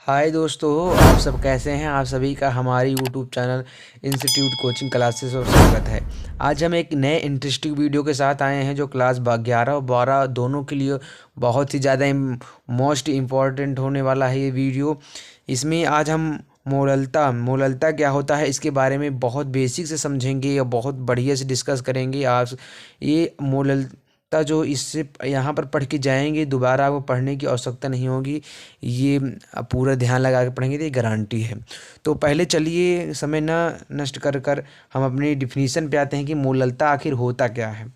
हाय दोस्तों, आप सब कैसे हैं। आप सभी का हमारी YouTube channel institute coaching classes और स्वागत है। आज हम एक नए इंटरेस्टिंग वीडियो के साथ आए हैं जो क्लास 11 और 12 दोनों के लिए बहुत ही ज़्यादा मोस्ट इम्पॉर्टेंट होने वाला है ये वीडियो। इसमें आज हम मोललता क्या होता है इसके बारे में बहुत बेसिक से समझेंगे या बहुत बढ़िया से डिस्कस करेंगे। आप ये मोललता जो इससे यहाँ पर पढ़ के जाएंगे, दोबारा आपको पढ़ने की आवश्यकता नहीं होगी। ये पूरा ध्यान लगा के पढ़ेंगे तो ये गारंटी है। तो पहले चलिए समय ना नष्ट कर कर हम अपनी डिफिनीशन पे आते हैं कि मोललता आखिर होता क्या है।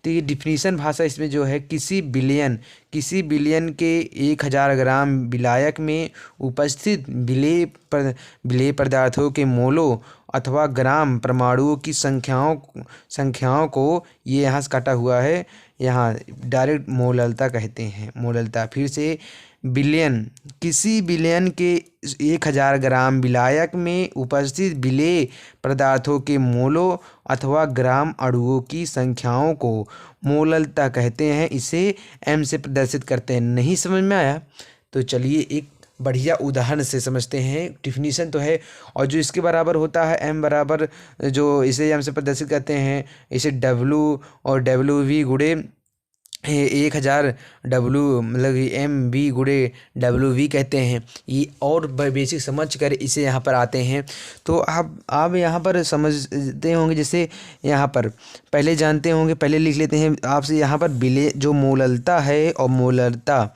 तो ये डिफिनीशन भाषा इसमें जो है, किसी बिलियन के 1000 ग्राम विलायक में उपस्थित विलेय पदार्थों के मोलों अथवा ग्राम परमाणुओं की संख्याओं को, ये यहाँ से काटा हुआ है, यहाँ डायरेक्ट मोललता कहते हैं। मोललता फिर से, किसी बिलियन के 1000 ग्राम विलायक में उपस्थित विलेय पदार्थों के मोलों अथवा ग्राम अणुओं की संख्याओं को मोललता कहते हैं। इसे एम से प्रदर्शित करते हैं। नहीं समझ में आया तो चलिए एक बढ़िया उदाहरण से समझते हैं। डिफिनीशन तो है, और जो इसके बराबर होता है एम बराबर, जो इसे एम से प्रदर्शित करते हैं, इसे डब्लू और डब्लू वी गुड़े 1000 डब्लू मतलब एम वी गुड़े डब्लू वी कहते हैं। ये और बेसिक समझ कर इसे यहाँ पर आते हैं। तो आप यहाँ पर समझते होंगे, जैसे यहाँ पर पहले जानते होंगे, पहले लिख लेते हैं आपसे। यहाँ पर विलेय जो मोललता है और मोललता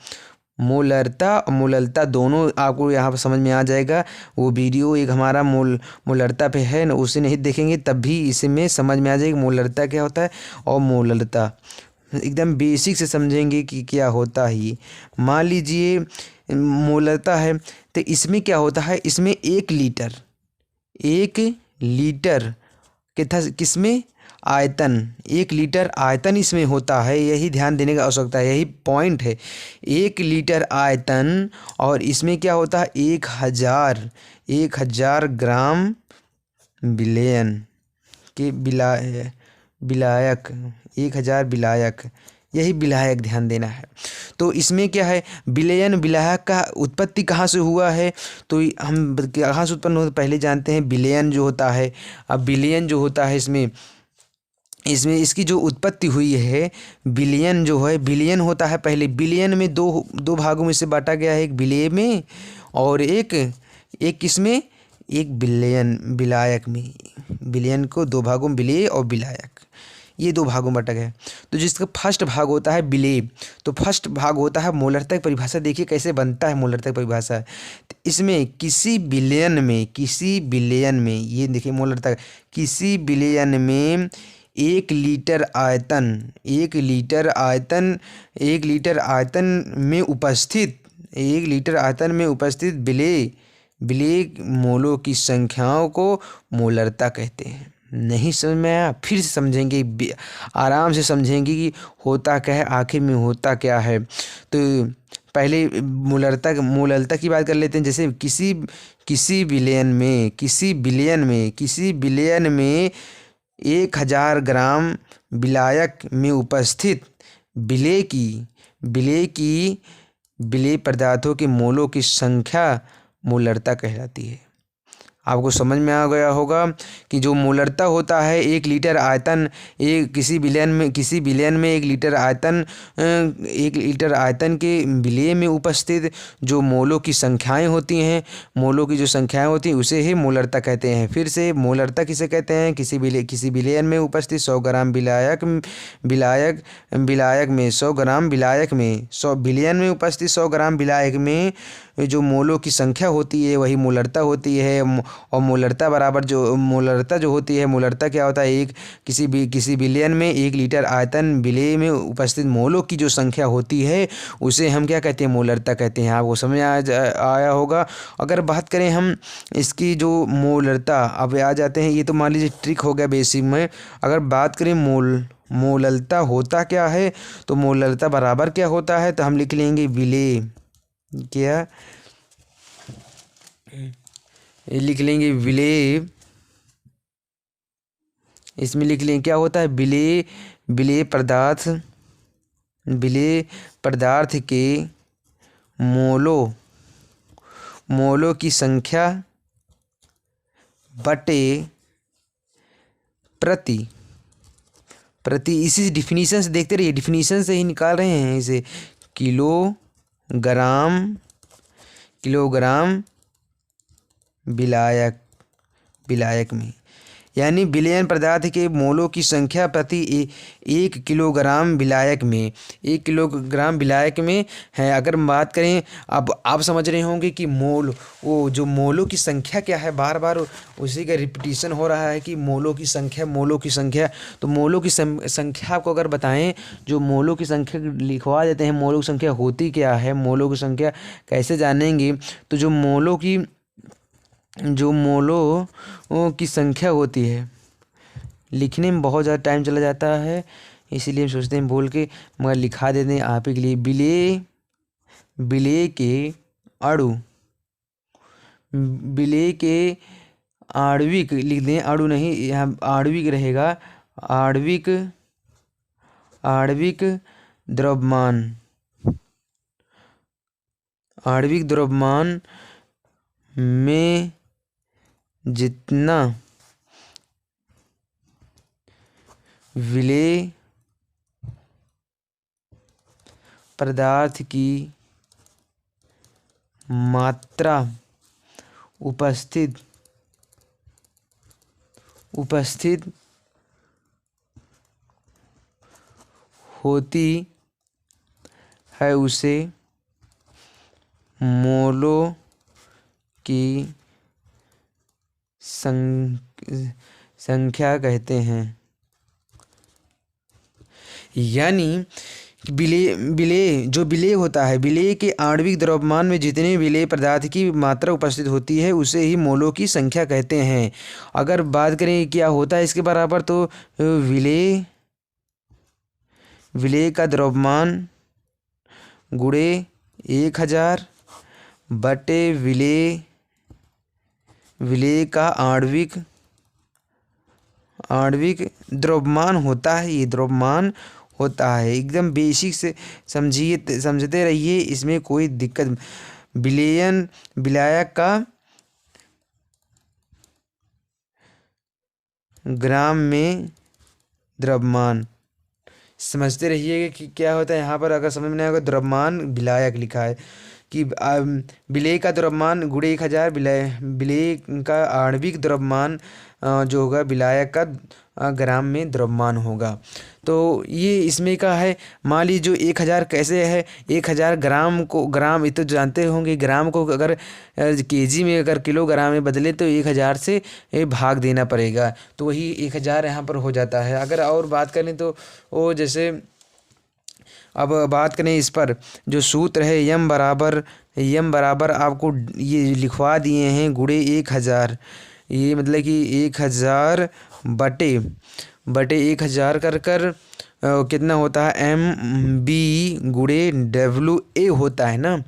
दोनों आपको यहाँ पर समझ में आ जाएगा। वो वीडियो एक हमारा मोललता पे है ना, उसे नहीं देखेंगे तब भी इसमें समझ में आ जाएगा मोललता क्या होता है और मोललता एकदम बेसिक से समझेंगे कि क्या होता है ये। मान लीजिए मोललता है तो इसमें क्या होता है, इसमें 1 लीटर किसमें आयतन, 1 लीटर आयतन इसमें होता है। यही ध्यान देने की आवश्यकता है, यही पॉइंट है। 1 लीटर आयतन और इसमें क्या होता है 1000 ग्राम विलयन के विलायक, 1000 विलायक, यही विलायक ध्यान देना है। तो इसमें क्या है, विलायक का उत्पत्ति कहाँ से हुआ है, तो हम कहाँ से उत्पन्न होता पहले जानते हैं। विलयन जो होता है, अब विलयन जो होता है इसमें इसकी जो उत्पत्ति हुई है, बिलियन जो है, बिलियन होता है पहले। बिलियन में दो भागों में से बांटा गया है, एक विलेय में और एक किसमें, एक विलायक में। बिलियन को 2 भागों में, विलेय और विलायक, ये 2 भागों में बांटा गया है। तो जिसका फर्स्ट भाग होता है विलेय, तो फर्स्ट भाग होता है मोललता की परिभाषा। देखिए कैसे बनता है मोललता की परिभाषा। तो इसमें किसी बिलियन में ये देखिए मोललता, किसी बिलियन में 1 लीटर आयतन में उपस्थित विलेय मोलों की संख्याओं को मोललता कहते हैं। नहीं समझ में आया, फिर से समझेंगे, आराम से समझेंगे कि होता क्या है, आखिर में होता क्या है। तो पहले मोललता की बात कर लेते हैं। जैसे किसी बिलियन में 1000 ग्राम विलायक में उपस्थित विलेय पदार्थों के मोलों की संख्या मोललता कहलाती है। आपको समझ में आ गया होगा कि जो मोललता होता है 1 लीटर आयतन, किसी बिलियन में 1 लीटर आयतन, 1 लीटर आयतन के विलेय में उपस्थित जो मोलों की संख्याएं होती हैं, उसे ही मोललता कहते हैं। फिर से मोललता किसे कहते हैं, किसी बिलियन में उपस्थित 100 ग्राम विलायक में 100 ग्राम विलायक में 100 बिलियन में उपस्थित 100 ग्राम विलायक में जो मोलों की संख्या होती है वही मोललता होती है। और मोललता जो होती है, मोललता क्या होता है, किसी बिलियन में 1 लीटर आयतन विलेय में उपस्थित मोलों की जो संख्या होती है उसे हम क्या कहते हैं, मोललता कहते हैं। आपको समझ आया होगा। अगर बात करें हम इसकी जो मोललता, अब आ जाते हैं, ये तो मान लीजिए ट्रिक हो गया बेसिक में। अगर बात करें मोललता होता क्या है, तो मोललता बराबर क्या होता है, तो हम लिख लेंगे विलेय, क्या लिख लेंगे विलेय, इसमें लिख लेंगे क्या होता है, विलेय पदार्थ के मोलों की संख्या बटे प्रति इसी डिफिनीशन से देखते रहिए, डिफिनीशन से ही निकाल रहे हैं इसे। किलोग्राम विलायक में, यानी विलयन पदार्थ के मोलों की संख्या प्रति 1 किलोग्राम विलायक में, 1 किलोग्राम विलायक में है। अगर हम बात करें, अब आप समझ रहे होंगे कि मोल, वो जो मोलों की संख्या क्या है, बार बार उसी का रिपीटिशन हो रहा है कि मोलों की संख्या। तो मोलों की संख्या आपको अगर बताएं, जो मोलों की संख्या लिखवा देते हैं, मोलों की संख्या होती क्या है, मोलों की संख्या कैसे जानेंगे। तो जो मोलों की संख्या होती है, लिखने में बहुत ज़्यादा टाइम चला जाता है, इसीलिए हम सोचते हैं बोल के मगर लिखा देते हैं आप ही के लिए। विलेय के आणविक लिख दें, अणु नहीं, यहाँ आणविक रहेगा, आणविक द्रव्यमान में जितना विलेय पदार्थ की मात्रा उपस्थित होती है, उसे मोलों की संख्या कहते हैं। यानी विलेय होता है, विलेय के आणविक द्रव्यमान में जितने विलेय पदार्थ की मात्रा उपस्थित होती है उसे ही मोलों की संख्या कहते हैं। अगर बात करें क्या होता है इसके बराबर, तो विलेय का द्रव्यमान गुणे 1000 बटे विलेय का आणविक द्रव्यमान होता है। ये द्रव्यमान होता है, एकदम बेसिक से समझते रहिए, इसमें कोई दिक्कत। विलायक का ग्राम में द्रव्यमान समझते रहिएगा कि क्या होता है। यहाँ पर अगर समझ में नहीं आएगा, द्रव्यमान विलायक लिखा है कि विलेय का द्रव्यमान गुणे 1000, विलेय का आणविक द्रव्यमान जो होगा विलायक का ग्राम में द्रव्यमान होगा। तो ये इसमें का है। मान लीजिए जो 1000 कैसे है, 1000 ग्राम को, ग्राम ये तो जानते होंगे, ग्राम को अगर केजी में अगर किलोग्राम में बदले तो 1000 से भाग देना पड़ेगा, तो वही 1000 यहाँ पर हो जाता है। अगर और बात करें तो वो जैसे, अब बात करें इस पर, जो सूत्र है यम बराबर आपको ये लिखवा दिए हैं गुणे 1000। ये मतलब कि 1000 बटे 1000 कर कितना होता है, MB गुणे WA होता है ना।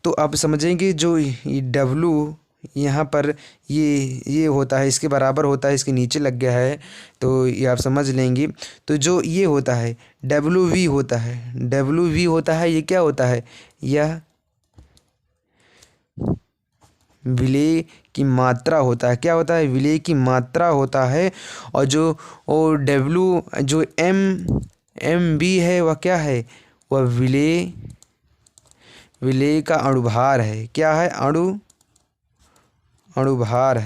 तो आप समझेंगे जो W यहाँ पर ये होता है, इसके बराबर होता है, इसके नीचे लग गया है तो ये आप समझ लेंगे। तो जो ये होता है WV होता है, ये क्या होता है, यह विलेय की मात्रा होता है। क्या होता है, विलेय की मात्रा होता है। और जो W जो MB है वह क्या है, वह विलेय का अणुभार है। क्या है, अणुभार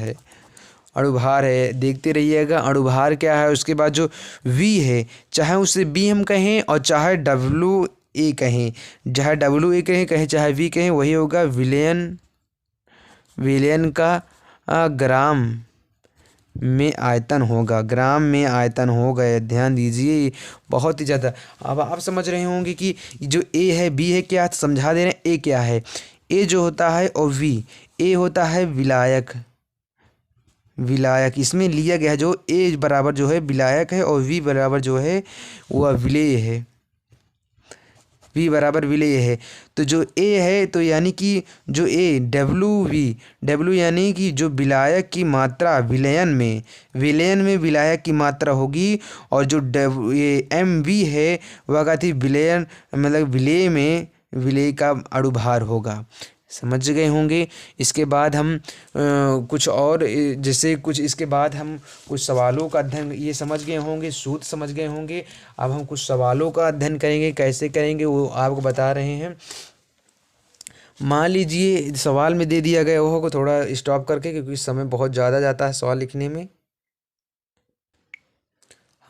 है। देखते रहिएगा अणुभार क्या है। उसके बाद जो V है, चाहे उसे B हम कहें और चाहे WA कहें, चाहे V कहें, वही होगा विलयन का ग्राम में आयतन होगा। ध्यान दीजिए, बहुत ही ज़्यादा। अब आप समझ रहे होंगे कि जो A है B है क्या, समझा दे रहे हैं। A क्या है, A जो होता है और V, A होता है विलायक, इसमें लिया गया है जो A बराबर जो है विलायक है और V बराबर जो है वह विलेय है। तो जो A है, तो यानी कि जो A W यानी कि जो विलायक की मात्रा विलयन में विलायक की मात्रा होगी। और जो ये MV है वह कहती विलयन मतलब विलेय में विलेय का अणुभार होगा। समझ गए होंगे। इसके बाद हम कुछ और जैसे कुछ इसके बाद हम कुछ सवालों का अध्ययन, ये समझ गए होंगे, सूत्र समझ गए होंगे। अब हम कुछ सवालों का अध्ययन करेंगे, कैसे करेंगे वो आपको बता रहे हैं। मान लीजिए सवाल में दे दिया गया हो को थोड़ा स्टॉप करके, क्योंकि समय बहुत ज़्यादा जाता है सवाल लिखने में।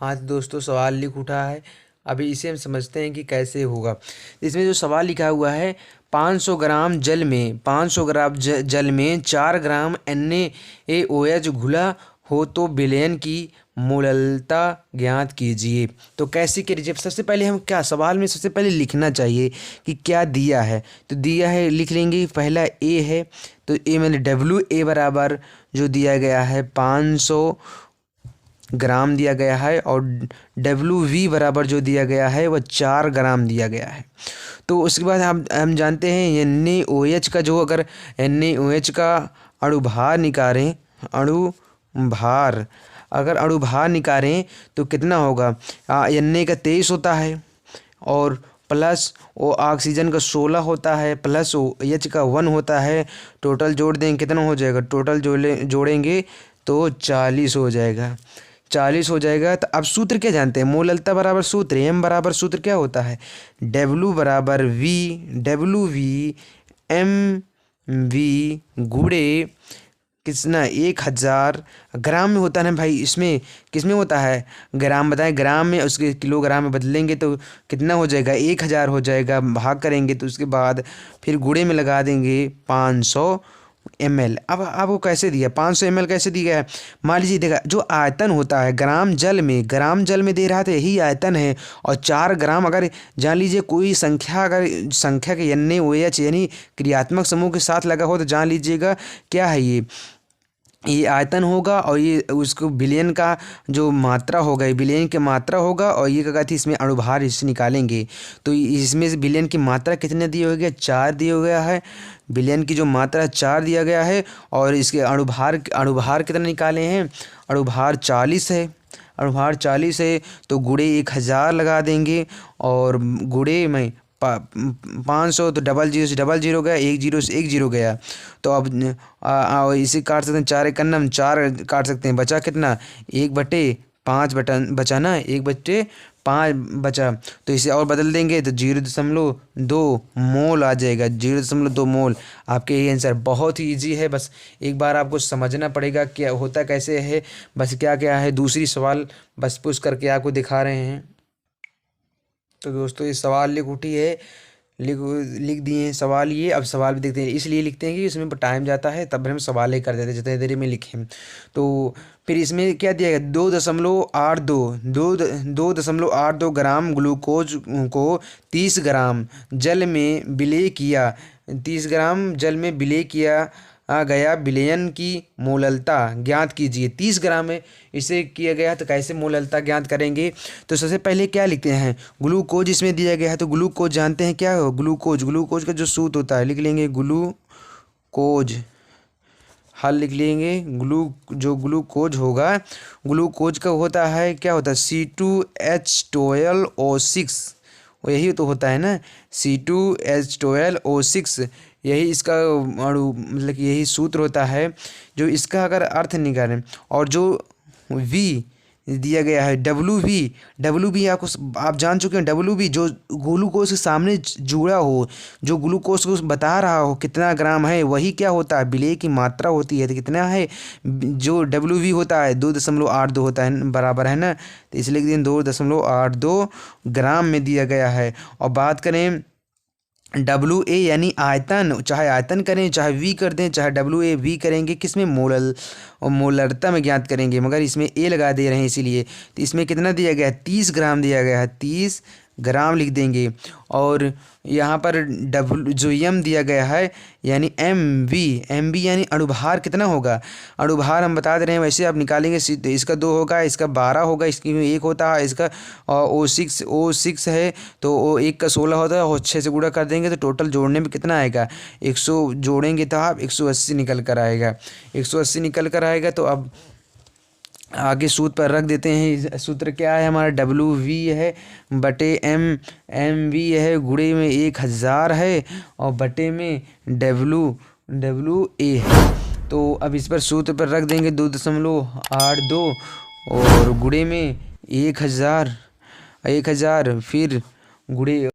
हाँ तो दोस्तों सवाल लिख उठा है, अभी इसे हम समझते हैं कि कैसे होगा। इसमें जो सवाल लिखा हुआ है, 500 ग्राम जल में 500 ग्राम जल में 4 ग्राम NaOH घुला हो तो विलयन की मोललता ज्ञात कीजिए। तो कैसे करिए, सबसे पहले हम क्या सवाल में सबसे पहले लिखना चाहिए कि क्या दिया है। तो दिया है लिख लेंगे, पहला ए है तो ए मैंने WA बराबर जो दिया गया है 500 ग्राम दिया गया है, और WV बराबर जो दिया गया है वह 4 ग्राम दिया गया है। तो उसके बाद हम जानते हैं NaOH का जो, अगर NaOH का अणुभार निकालें, अगर अणुभार निकालें तो कितना होगा। Na का 23 होता है, और प्लस वो ऑक्सीजन का 16 होता है, प्लस OH का 1 होता है। टोटल जोड़ देंगे कितना हो जाएगा, टोटल जोड़ेंगे तो 40 हो जाएगा, 40 हो जाएगा। तो अब सूत्र क्या जानते हैं, मोललता बराबर सूत्र M बराबर सूत्र क्या होता है, W बराबर WV MV गुणे कितना 1000 ग्राम में होता है ना भाई, इसमें किस में होता है, ग्राम बताएं, ग्राम में, उसके किलोग्राम में बदलेंगे तो कितना हो जाएगा 1000 हो जाएगा। भाग करेंगे तो उसके बाद फिर गुणे में लगा देंगे 500 ml। अब आपको कैसे दिया 500 ml कैसे दिया है, मान लीजिए देखा जो आयतन होता है ग्राम जल में दे रहा था, यही आयतन है। और 4 ग्राम अगर जान लीजिए कोई संख्या, अगर संख्या के NaOH यानी क्रियात्मक समूह के साथ लगा हो तो जान लीजिएगा क्या है, ये आयतन होगा, और ये उसको विलयन का जो मात्रा होगा, ये विलयन की मात्रा होगा। और ये क्या थी, इसमें अणुभार इससे निकालेंगे तो इसमें से विलयन की मात्रा कितने दिए हो गया, 4 दिया गया है। विलयन की जो मात्रा 4 दिया गया है, और इसके अणुभार कितना निकाले हैं, अणुभार 40 है। अणुभार 40 है तो गुणे 1000 लगा देंगे, और गुणे में 500 तो 00 से 00 गया, 10 से 10 गया। तो अब इसे काट सकते हैं, 4 एक अन्नम 4 काट सकते हैं, बचा कितना 1/5 बचा ना, 1/5 बचा। तो इसे और बदल देंगे तो 0.2 मोल आ जाएगा, 0.2 मोल। आपके ये आंसर बहुत ही ईजी है, बस एक बार आपको समझना पड़ेगा क्या होता कैसे है, बस क्या क्या है। दूसरी सवाल बस पुश करके आपको दिखा रहे हैं। तो दोस्तों ये सवाल लिख उठी है, लिख दिए हैं सवाल ये। अब सवाल भी देखते हैं, इसलिए लिखते हैं कि इसमें टाइम जाता है, तब हम सवाल ही कर देते हैं जितने देर में लिखें। तो फिर इसमें क्या दिया गया, 2.82 ग्राम ग्लूकोज को 30 ग्राम जल में विलय किया, 30 ग्राम जल में विलय किया गया विलयन की मोललता ज्ञात कीजिए। 30 ग्राम में इसे किया गया, तो कैसे मोललता ज्ञात करेंगे। तो सबसे पहले क्या लिखते हैं, ग्लूकोज इसमें दिया गया है, तो ग्लूकोज जानते हैं क्या हो, ग्लूकोज का जो सूत्र होता है लिख लेंगे, ग्लूकोज हल लिख लेंगे। जो ग्लूकोज होगा, ग्लूकोज का होता है क्या होता है, C2H12O6, यही तो होता है ना, C2H12O6, यही इसका मतलब यही सूत्र होता है। जो इसका अगर अर्थ निकालें, और जो V दिया गया है WV आप जान चुके हैं। WV जो ग्लूकोज के सामने जुड़ा हो, जो ग्लूकोज को बता रहा हो कितना ग्राम है, वही क्या होता है, विलय की मात्रा होती है। तो कितना है, जो WV होता है 2.82 होता है, बराबर है ना, तो इसलिए 2.82 ग्राम में दिया गया है। और बात करें WA यानी आयतन, चाहे आयतन करें चाहे V कर दें, चाहे WAV करेंगे, किस में मोलरता में ज्ञात करेंगे, मगर इसमें A लगा दे रहे हैं इसीलिए। तो इसमें कितना दिया गया है, 30 ग्राम दिया गया है, 30 ग्राम लिख देंगे। और यहाँ पर जो M दिया गया है यानी MV यानी अणुभार कितना होगा, अणुभार हम बता दे रहे हैं, वैसे आप निकालेंगे। इसका 2 होगा, इसका 12 होगा, इसकी 1 होता है, इसका O6 है तो O1 का 16 होता है, और 6 से गुणा कर देंगे तो टोटल जोड़ने में कितना आएगा, 100 जोड़ेंगे तो आप 180 निकल कर आएगा, 180 निकल कर आएगा। तो अब आगे सूत्र पर रख देते हैं। सूत्र क्या है हमारा, W है बटे M V है, गुणे में 1000 है और बटे में WA है। तो अब इस पर सूत्र पर रख देंगे 2.82 और गुणे में 1000 फिर गुणे